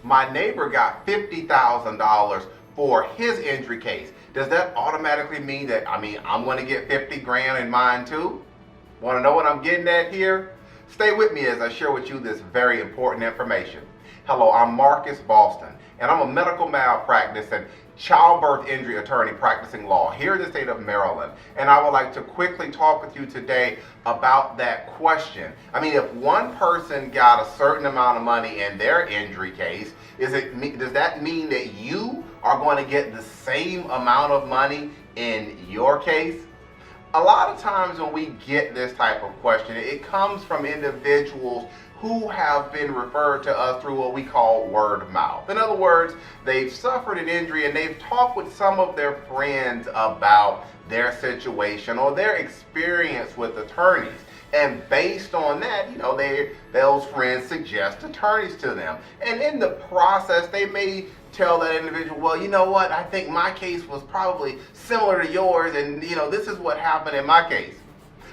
My neighbor got $50,000 for his injury case. Does that automatically mean that, I'm going to get 50 grand in mine too? Want to know what I'm getting at here? Stay with me as I share with you this very important information. Hello, I'm Marcus Boston, and I'm a medical malpractice and childbirth injury attorney practicing law here in the state of Maryland. And I would like to quickly talk with you today about that question. If one person got a certain amount of money in their injury case, does that mean that you are going to get the same amount of money in your case? A lot of times when we get this type of question, it comes from individuals who have been referred to us through what we call word of mouth. In other words, they've suffered an injury and they've talked with some of their friends about their situation or their experience with attorneys. And based on that, those friends suggest attorneys to them. And in the process, they may tell that individual, well, you know what, I think my case was probably similar to yours, and this is what happened in my case.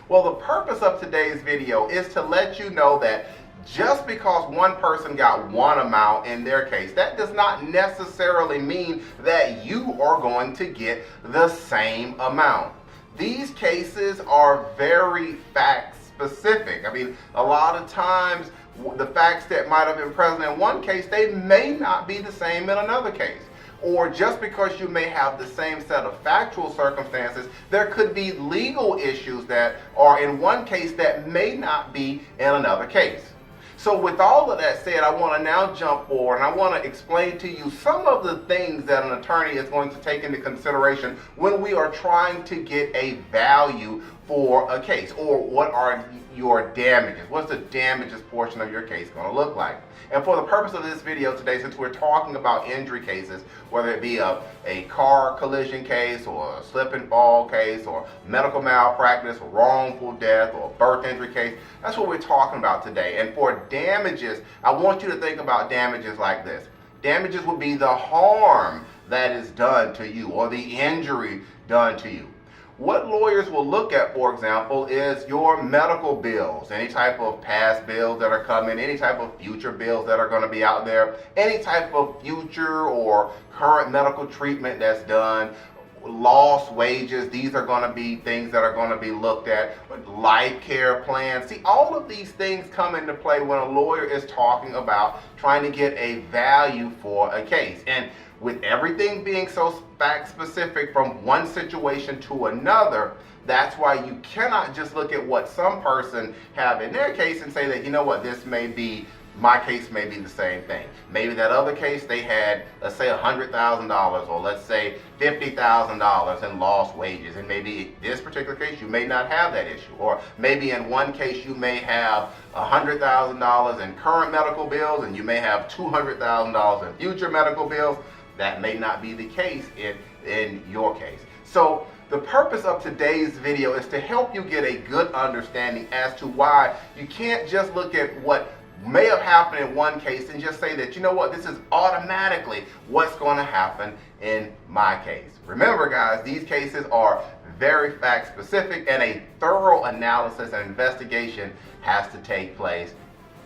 Well, the purpose of today's video is to let you know that just because one person got one amount in their case, that does not necessarily mean that you are going to get the same amount. These cases are very fact specific. A lot of times the facts that might have been present in one case, they may not be the same in another case. Or just because you may have the same set of factual circumstances, there could be legal issues that are in one case that may not be in another case. So with all of that said, I want to now jump forward and I want to explain to you some of the things that an attorney is going to take into consideration when we are trying to get a value for a case, or what are your damages? What's the damages portion of your case going to look like? And for the purpose of this video today, since we're talking about injury cases, whether it be a car collision case or a slip and fall case or medical malpractice or wrongful death or birth injury case, that's what we're talking about today. And for damages, I want you to think about damages like this. Damages would be the harm that is done to you or the injury done to you. What lawyers will look at, for example, is your medical bills, any type of past bills that are coming, any type of future bills that are going to be out there, any type of future or current medical treatment that's done, lost wages. These are going to be things that are going to be looked at. Life care plans. See, all of these things come into play when a lawyer is talking about trying to get a value for a case. And with everything being so fact specific from one situation to another, that's why you cannot just look at what some person have in their case and say that, my case may be the same thing. Maybe that other case they had, let's say $100,000 or let's say $50,000 in lost wages. And maybe this particular case, you may not have that issue. Or maybe in one case, you may have $100,000 in current medical bills and you may have $200,000 in future medical bills. That may not be the case in your case. So the purpose of today's video is to help you get a good understanding as to why you can't just look at what may have happened in one case and just say that, this is automatically what's going to happen in my case. Remember, guys, these cases are very fact specific and a thorough analysis and investigation has to take place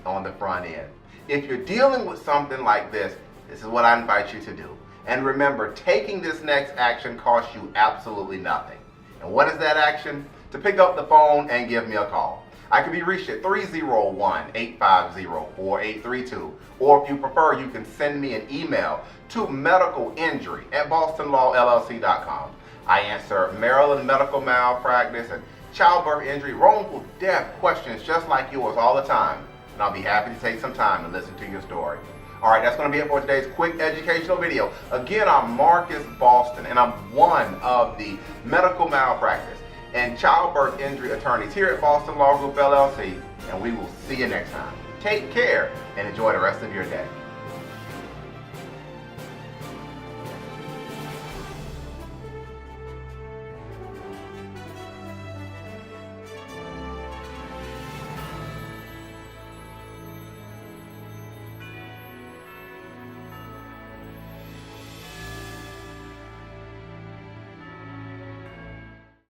on the front end. If you're dealing with something like this is what I invite you to do. And remember, taking this next action costs you absolutely nothing. And what is that action? To pick up the phone and give me a call. I can be reached at 301-850-4832. Or if you prefer, you can send me an email to medicalinjury@bostonlawllc.com. I answer Maryland medical malpractice and childbirth injury, wrongful death questions just like yours all the time. And I'll be happy to take some time to listen to your story. All right, that's going to be it for today's quick educational video. Again, I'm Marcus Boston, and I'm one of the medical malpractice and childbirth injury attorneys here at Boston Law Group LLC, and we will see you next time. Take care and enjoy the rest of your day.